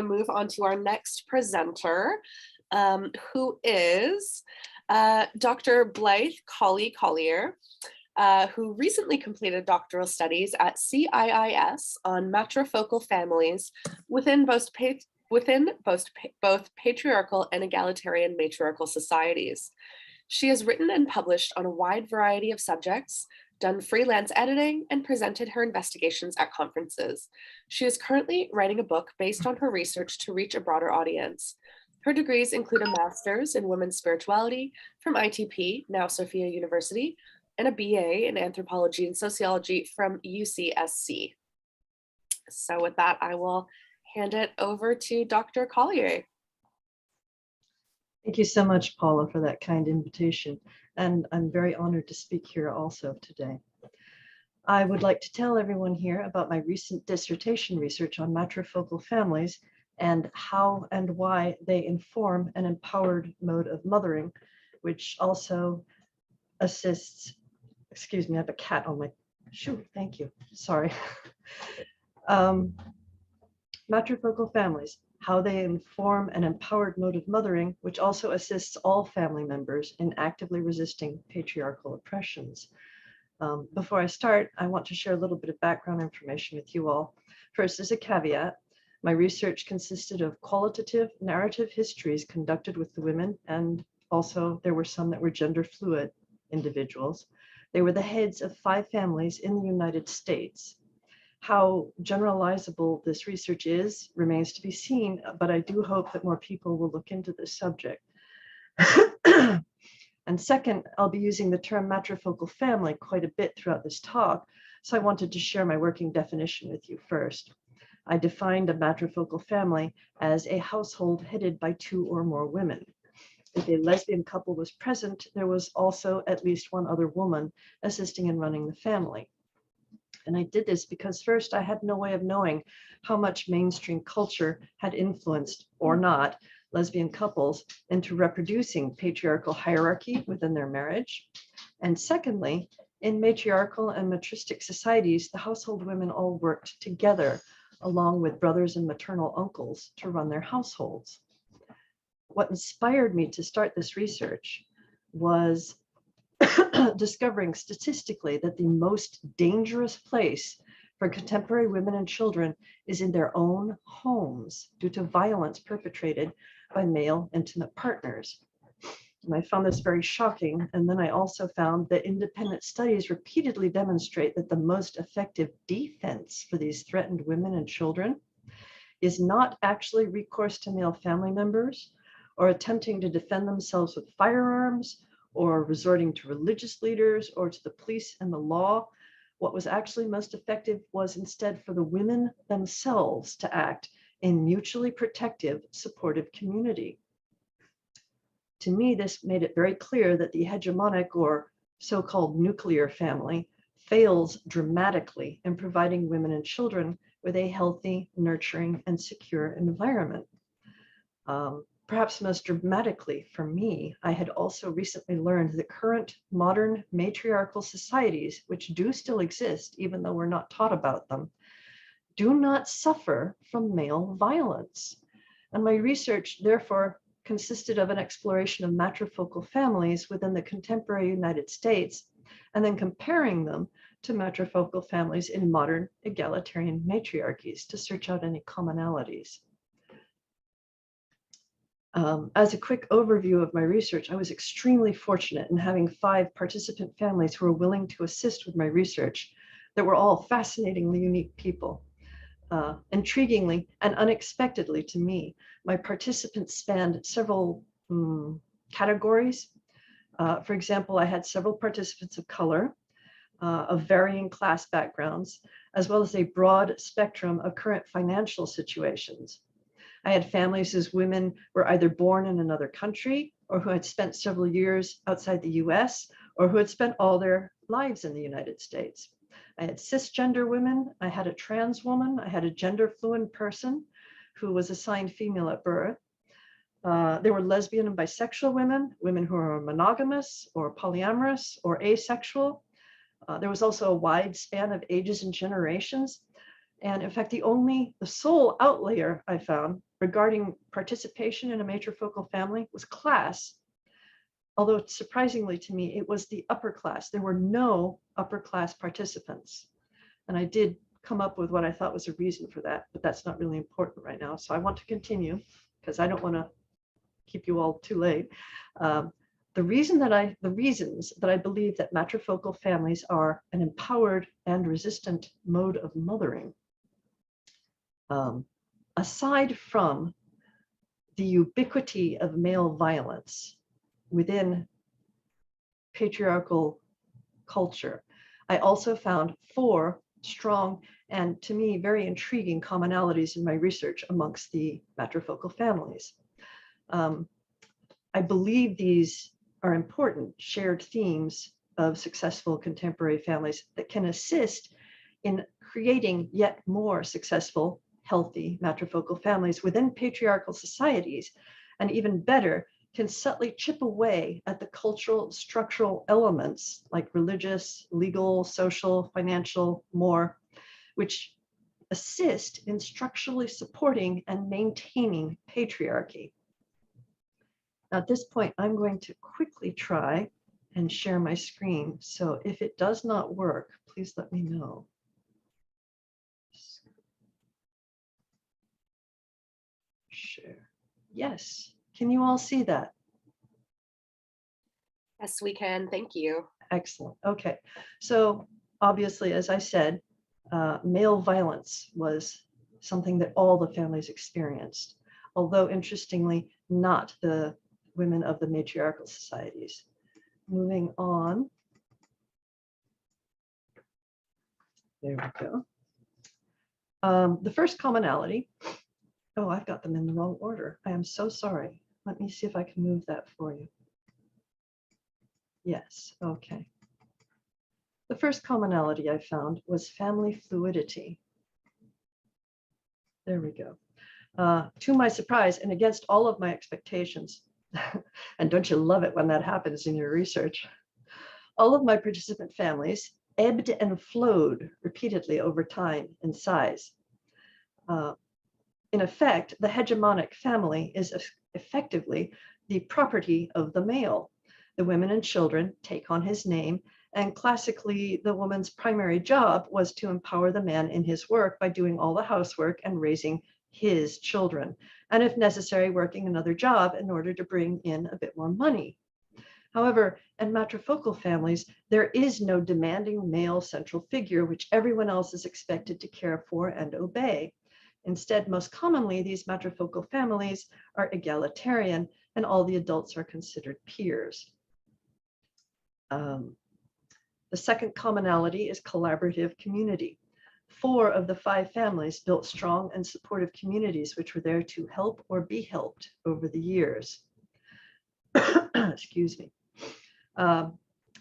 Move on to our next presenter, who is Dr. Blythe Collier, who recently completed doctoral studies at CIIS on matrifocal families within both patriarchal and egalitarian matriarchal societies. She has written and published on a wide variety of subjects, done freelance editing, and presented her investigations at conferences. She is currently writing a book based on her research to reach a broader audience. Her degrees include a master's in women's spirituality from ITP, now Sophia University, and a BA in anthropology and sociology from UCSC. So with that, I will hand it over to Dr. Collier. Thank you so much, Paula, for that kind invitation. And I'm very honored to speak here also today. I would like to tell everyone here about my recent dissertation research on matrifocal families and how and why they inform an empowered mode of mothering, which also assists, excuse me, I have a cat on my shoe, thank you, sorry. Matrifocal families, how they inform an empowered mode of mothering, which also assists all family members in actively resisting patriarchal oppressions. Before I start, I want to share a little bit of background information with you all. First, as a caveat, my research consisted of qualitative narrative histories conducted with the women, and also there were some that were gender fluid individuals. They were the heads of 5 families in the United States. How generalizable this research is remains to be seen, but I do hope that more people will look into this subject. And second, I'll be using the term matrifocal family quite a bit throughout this talk, so I wanted to share my working definition with you first. I defined a matrifocal family as a household headed by 2 or more women. If a lesbian couple was present, there was also at least one other woman assisting in running the family. And I did this because first, I had no way of knowing how much mainstream culture had influenced or not lesbian couples into reproducing patriarchal hierarchy within their marriage. And secondly, in matriarchal and matristic societies, the household women all worked together along with brothers and maternal uncles to run their households. What inspired me to start this research was discovering statistically that the most dangerous place for contemporary women and children is in their own homes due to violence perpetrated by male intimate partners. And I found this very shocking. And then I also found that independent studies repeatedly demonstrate that the most effective defense for these threatened women and children is not actually recourse to male family members or attempting to defend themselves with firearms or resorting to religious leaders or to the police and the law. What was actually most effective was instead for the women themselves to act in mutually protective, supportive community. To me, this made it very clear that the hegemonic or so-called nuclear family fails dramatically in providing women and children with a healthy, nurturing, and secure environment. Perhaps most dramatically for me, I had also recently learned that current modern matriarchal societies, which do still exist, even though we're not taught about them, do not suffer from male violence. And my research, therefore, consisted of an exploration of matrifocal families within the contemporary United States, and then comparing them to matrifocal families in modern egalitarian matriarchies to search out any commonalities. As a quick overview of my research, I was extremely fortunate in having 5 participant families who were willing to assist with my research that were all fascinatingly unique people. Intriguingly and unexpectedly to me, my participants spanned several categories. For example, I had several participants of color, of varying class backgrounds, as well as a broad spectrum of current financial situations. I had families whose women were either born in another country or who had spent several years outside the US or who had spent all their lives in the United States. I had cisgender women, I had a trans woman, I had a gender fluid person who was assigned female at birth. There were lesbian and bisexual women, women who are monogamous or polyamorous or asexual. There was also a wide span of ages and generations. And in fact, the sole outlier I found regarding participation in a matrifocal family was class. Although surprisingly to me, it was the upper class. There were no upper class participants. And I did come up with what I thought was a reason for that, but that's not really important right now. So I want to continue because I don't want to keep you all too late. The reasons that I believe that matrifocal families are an empowered and resistant mode of mothering, aside from the ubiquity of male violence within patriarchal culture, I also found 4 strong and, to me, very intriguing commonalities in my research amongst the matrifocal families. I believe these are important shared themes of successful contemporary families that can assist in creating yet more successful, healthy matrifocal families within patriarchal societies, and even better, can subtly chip away at the cultural structural elements like religious, legal, social, financial, more, which assist in structurally supporting and maintaining patriarchy. Now, at this point, I'm going to quickly try and share my screen. So if it does not work, please let me know. Share. Yes. Can you all see that? Yes, we can. Thank you. Excellent. Okay. So obviously, as I said, male violence was something that all the families experienced, although interestingly, not the women of the matriarchal societies. Moving on. There we go. The first commonality. Oh, I've got them in the wrong order. I am so sorry. Let me see if I can move that for you. Yes, okay. The first commonality I found was family fluidity. There we go. To my surprise, and against all of my expectations, and don't you love it when that happens in your research, all of my participant families ebbed and flowed repeatedly over time in size. In effect, the hegemonic family is effectively the property of the male. The women and children take on his name, and classically, the woman's primary job was to empower the man in his work by doing all the housework and raising his children, and if necessary, working another job in order to bring in a bit more money. However, in matrifocal families, there is no demanding male central figure which everyone else is expected to care for and obey. Instead, most commonly, these matrifocal families are egalitarian, and all the adults are considered peers. The second commonality is collaborative community. 4 of the 5 families built strong and supportive communities which were there to help or be helped over the years. Excuse me.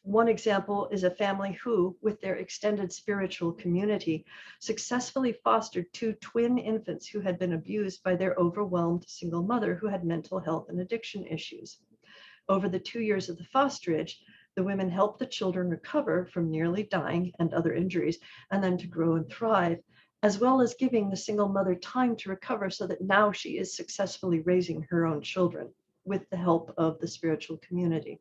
One example is a family who, with their extended spiritual community, successfully fostered 2 twin infants who had been abused by their overwhelmed single mother who had mental health and addiction issues. Over the 2 years of the fosterage, the women helped the children recover from nearly dying and other injuries, and then to grow and thrive, as well as giving the single mother time to recover so that now she is successfully raising her own children with the help of the spiritual community.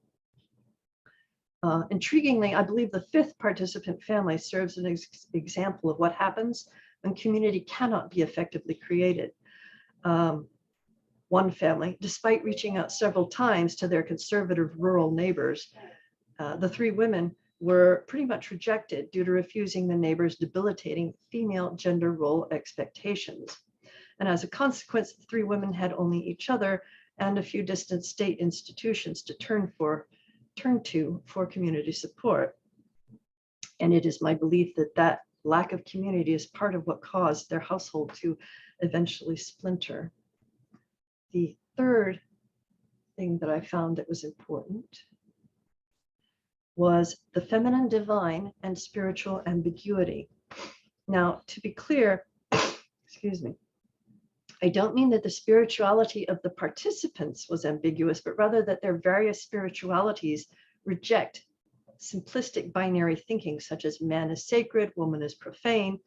Intriguingly, I believe the 5th participant family serves an example of what happens when community cannot be effectively created. One family, despite reaching out several times to their conservative rural neighbors, the 3 women were pretty much rejected due to refusing the neighbors' debilitating female gender role expectations. And as a consequence, the 3 women had only each other and a few distant state institutions to turn to for community support. And it is my belief that that lack of community is part of what caused their household to eventually splinter. The third thing that I found that was important was the feminine divine and spiritual ambiguity. Now, to be clear, excuse me, I don't mean that the spirituality of the participants was ambiguous, but rather that their various spiritualities reject simplistic binary thinking, such as man is sacred, woman is profane,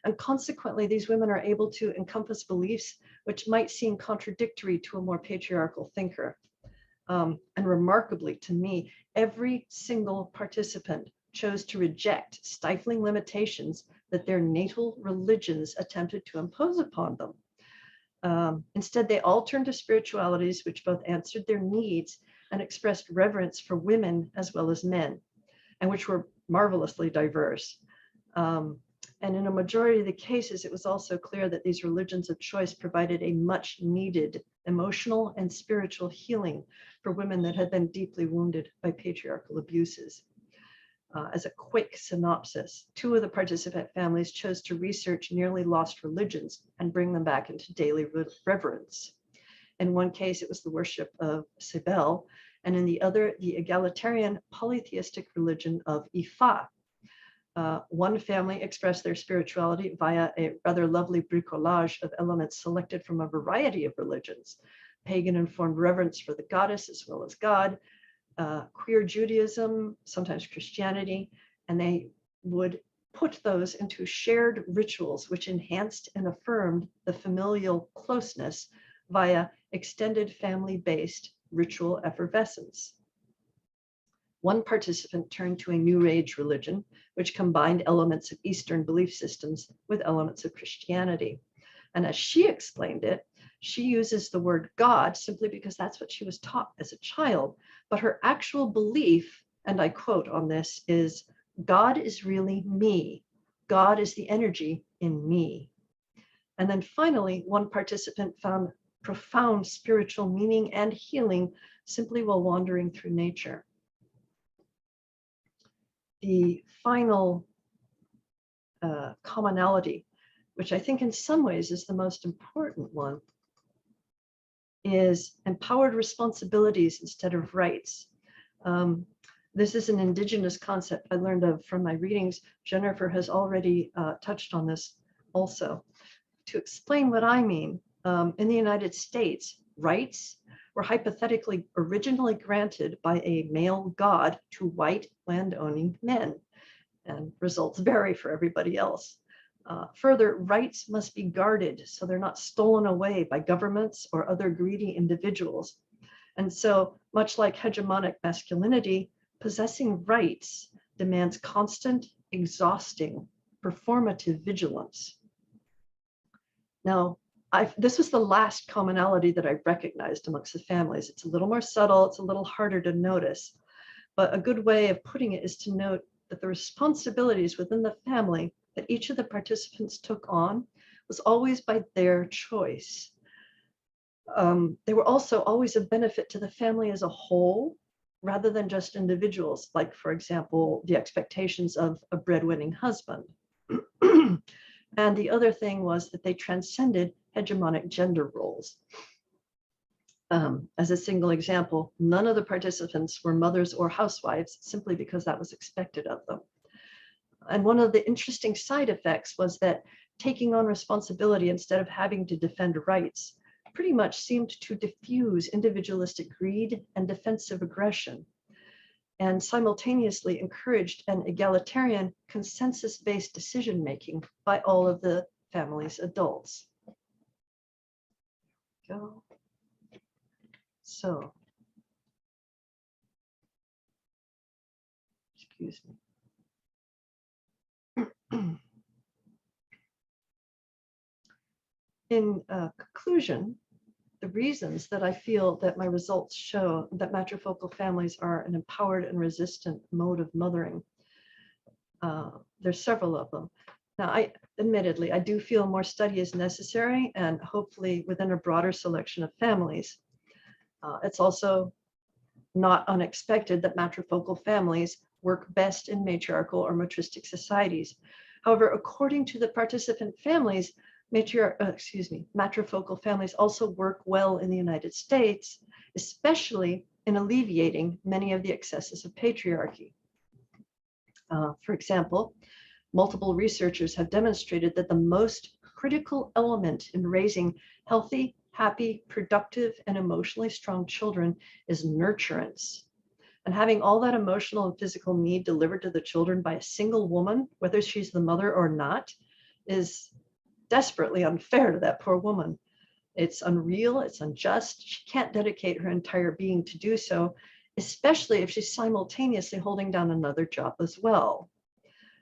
And consequently, these women are able to encompass beliefs which might seem contradictory to a more patriarchal thinker. And remarkably to me, every single participant chose to reject stifling limitations that their natal religions attempted to impose upon them. Instead, they all turned to spiritualities which both answered their needs and expressed reverence for women as well as men, and which were marvelously diverse. And in a majority of the cases, it was also clear that these religions of choice provided a much needed emotional and spiritual healing for women that had been deeply wounded by patriarchal abuses. As a quick synopsis, 2 of the participant families chose to research nearly lost religions and bring them back into daily reverence. In one case, it was the worship of Cybele, and in the other, the egalitarian polytheistic religion of Ifa. One family expressed their spirituality via a rather lovely bricolage of elements selected from a variety of religions, pagan-informed reverence for the goddess as well as God, queer Judaism, sometimes Christianity, and they would put those into shared rituals which enhanced and affirmed the familial closeness via extended family-based ritual effervescence. One participant turned to a New Age religion, which combined elements of Eastern belief systems with elements of Christianity. And as she explained it, she uses the word God simply because that's what she was taught as a child. But her actual belief, and I quote on this, is God is really me. God is the energy in me. And then finally, one participant found profound spiritual meaning and healing simply while wandering through nature. The final commonality, which I think in some ways is the most important one, is empowered responsibilities instead of rights. This is an Indigenous concept I learned of from my readings. Jennifer has already touched on this also. To explain what I mean, in the United States, rights were hypothetically originally granted by a male god to white landowning men, and results vary for everybody else. Further, rights must be guarded so they're not stolen away by governments or other greedy individuals. And so, much like hegemonic masculinity, possessing rights demands constant, exhausting, performative vigilance. Now, this was the last commonality that I recognized amongst the families. It's a little more subtle, it's a little harder to notice, but a good way of putting it is to note that the responsibilities within the family that each of the participants took on was always by their choice. They were also always a benefit to the family as a whole, rather than just individuals, like, for example, the expectations of a breadwinning husband. And the other thing was that they transcended hegemonic gender roles. As a single example, none of the participants were mothers or housewives simply because that was expected of them. And one of the interesting side effects was that taking on responsibility instead of having to defend rights pretty much seemed to diffuse individualistic greed and defensive aggression, and simultaneously encouraged an egalitarian, consensus-based decision-making by all of the family's adults. Go. So, excuse me. In conclusion, the reasons that I feel that my results show that matrifocal families are an empowered and resistant mode of mothering, there's several of them. Now, admittedly, I do feel more study is necessary, and hopefully within a broader selection of families. It's also not unexpected that matrifocal families work best in matriarchal or matristic societies. However, according to the participant families, matrifocal families also work well in the United States, especially in alleviating many of the excesses of patriarchy. For example, multiple researchers have demonstrated that the most critical element in raising healthy, happy, productive, and emotionally strong children is nurturance. And having all that emotional and physical need delivered to the children by a single woman, whether she's the mother or not, is desperately unfair to that poor woman. It's unreal, it's unjust. She can't dedicate her entire being to do so, especially if she's simultaneously holding down another job as well.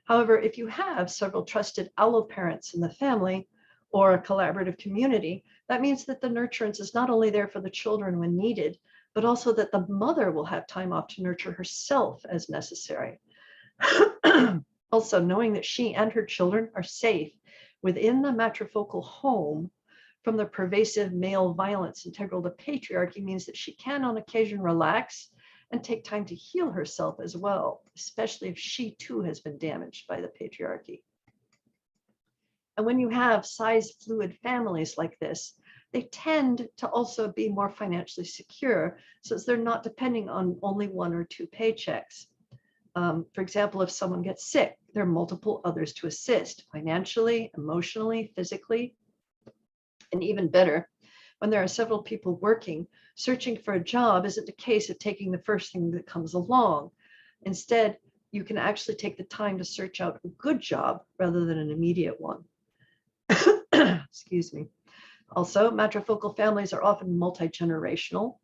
However, if you have several trusted alloparents in the family or a collaborative community, that means that the nurturance is not only there for the children when needed, but also that the mother will have time off to nurture herself as necessary. Also, knowing that she and her children are safe within the matrifocal home from the pervasive male violence integral to patriarchy means that she can on occasion relax and take time to heal herself as well, especially if she too has been damaged by the patriarchy. And when you have size fluid families like this, they tend to also be more financially secure, so they're not depending on only one or two paychecks. For example, if someone gets sick, there are multiple others to assist financially, emotionally, physically. And even better, when there are several people working, searching for a job isn't a case of taking the first thing that comes along. Instead, you can actually take the time to search out a good job rather than an immediate one. Excuse me. Also, matrifocal families are often multi-generational,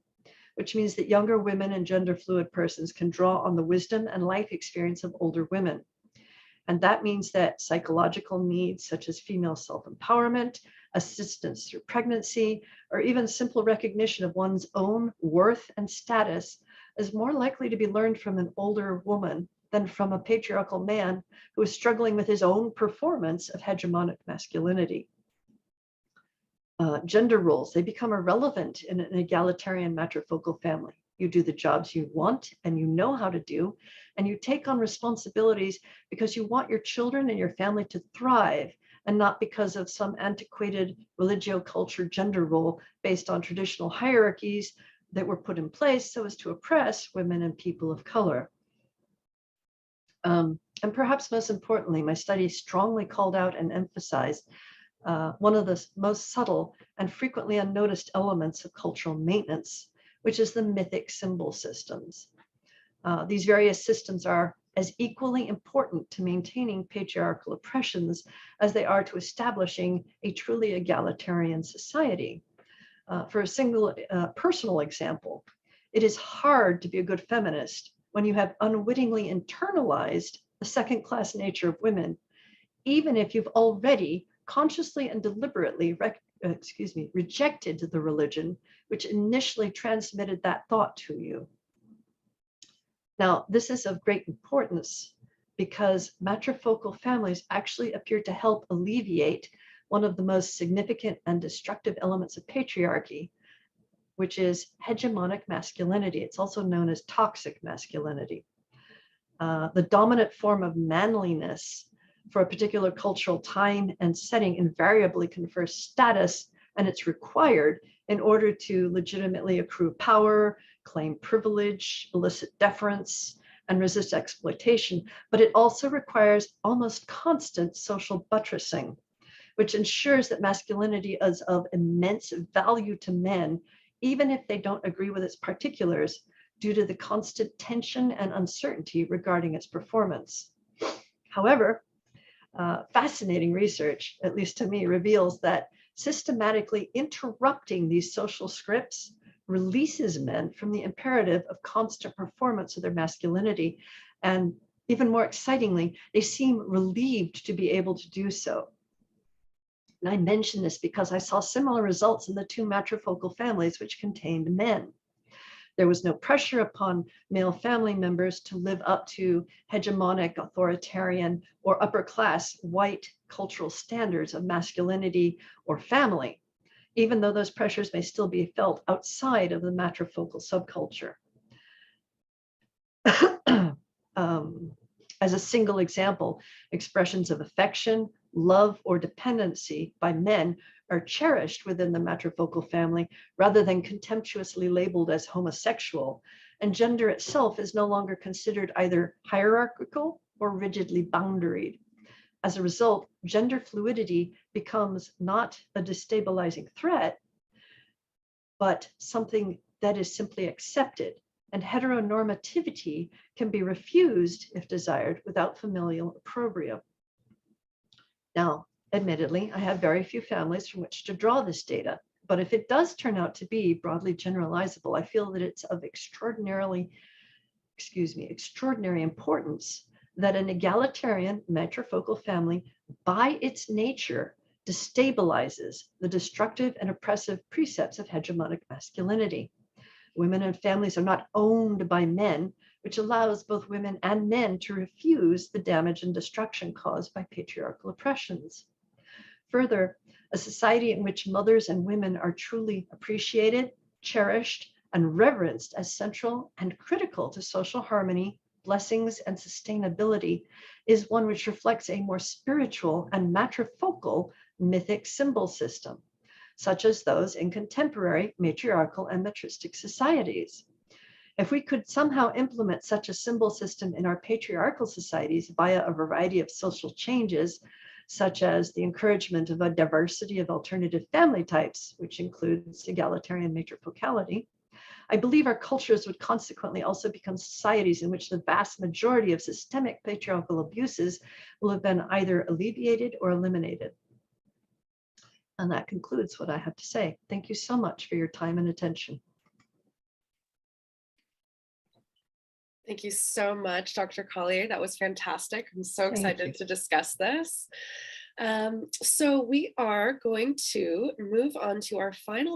which means that younger women and gender fluid persons can draw on the wisdom and life experience of older women. And that means that psychological needs such as female self-empowerment, assistance through pregnancy, or even simple recognition of one's own worth and status is more likely to be learned from an older woman than from a patriarchal man who is struggling with his own performance of hegemonic masculinity. Gender roles, they become irrelevant in an egalitarian matrifocal family. You do the jobs you want and you know how to do, and you take on responsibilities because you want your children and your family to thrive, and not because of some antiquated religio-culture gender role based on traditional hierarchies that were put in place so as to oppress women and people of color. And perhaps most importantly, my study strongly called out and emphasized one of the most subtle and frequently unnoticed elements of cultural maintenance, which is the mythic symbol systems. These various systems are as equally important to maintaining patriarchal oppressions as they are to establishing a truly egalitarian society. For a single personal example, it is hard to be a good feminist when you have unwittingly internalized the second-class nature of women, even if you've already consciously and deliberately rejected the religion which initially transmitted that thought to you. Now, this is of great importance because matrifocal families actually appear to help alleviate one of the most significant and destructive elements of patriarchy, which is hegemonic masculinity. It's also known as toxic masculinity. The dominant form of manliness for a particular cultural time and setting invariably confers status, and it's required in order to legitimately accrue power, claim privilege, elicit deference, and resist exploitation. But it also requires almost constant social buttressing, which ensures that masculinity is of immense value to men, even if they don't agree with its particulars, due to the constant tension and uncertainty regarding its performance. However, fascinating research, at least to me, reveals that systematically interrupting these social scripts releases men from the imperative of constant performance of their masculinity. And even more excitingly, they seem relieved to be able to do so. And I mention this because I saw similar results in the two matrifocal families which contained men. There was no pressure upon male family members to live up to hegemonic, authoritarian, or upper class white cultural standards of masculinity or family, even though those pressures may still be felt outside of the matrifocal subculture. As a single example, expressions of affection, love, or dependency by men are cherished within the matrifocal family rather than contemptuously labeled as homosexual, and gender itself is no longer considered either hierarchical or rigidly boundaried. As a result, gender fluidity becomes not a destabilizing threat, but something that is simply accepted, and heteronormativity can be refused if desired without familial opprobrium. Now, Admittedly, I have very few families from which to draw this data, but if it does turn out to be broadly generalizable, I feel that it's of extraordinary importance that an egalitarian matrifocal family, by its nature, destabilizes the destructive and oppressive precepts of hegemonic masculinity. Women and families are not owned by men, which allows both women and men to refuse the damage and destruction caused by patriarchal oppressions. Further, a society in which mothers and women are truly appreciated, cherished, and reverenced as central and critical to social harmony, blessings, and sustainability is one which reflects a more spiritual and matrifocal mythic symbol system, such as those in contemporary matriarchal and matristic societies. If we could somehow implement such a symbol system in our patriarchal societies via a variety of social changes, such as the encouragement of a diversity of alternative family types, which includes egalitarian matrifocality, I believe our cultures would consequently also become societies in which the vast majority of systemic patriarchal abuses will have been either alleviated or eliminated. And that concludes what I have to say. Thank you so much for your time and attention. Thank you so much, Dr. Collier. That was fantastic. I'm so excited to discuss this. So we are going to move on to our final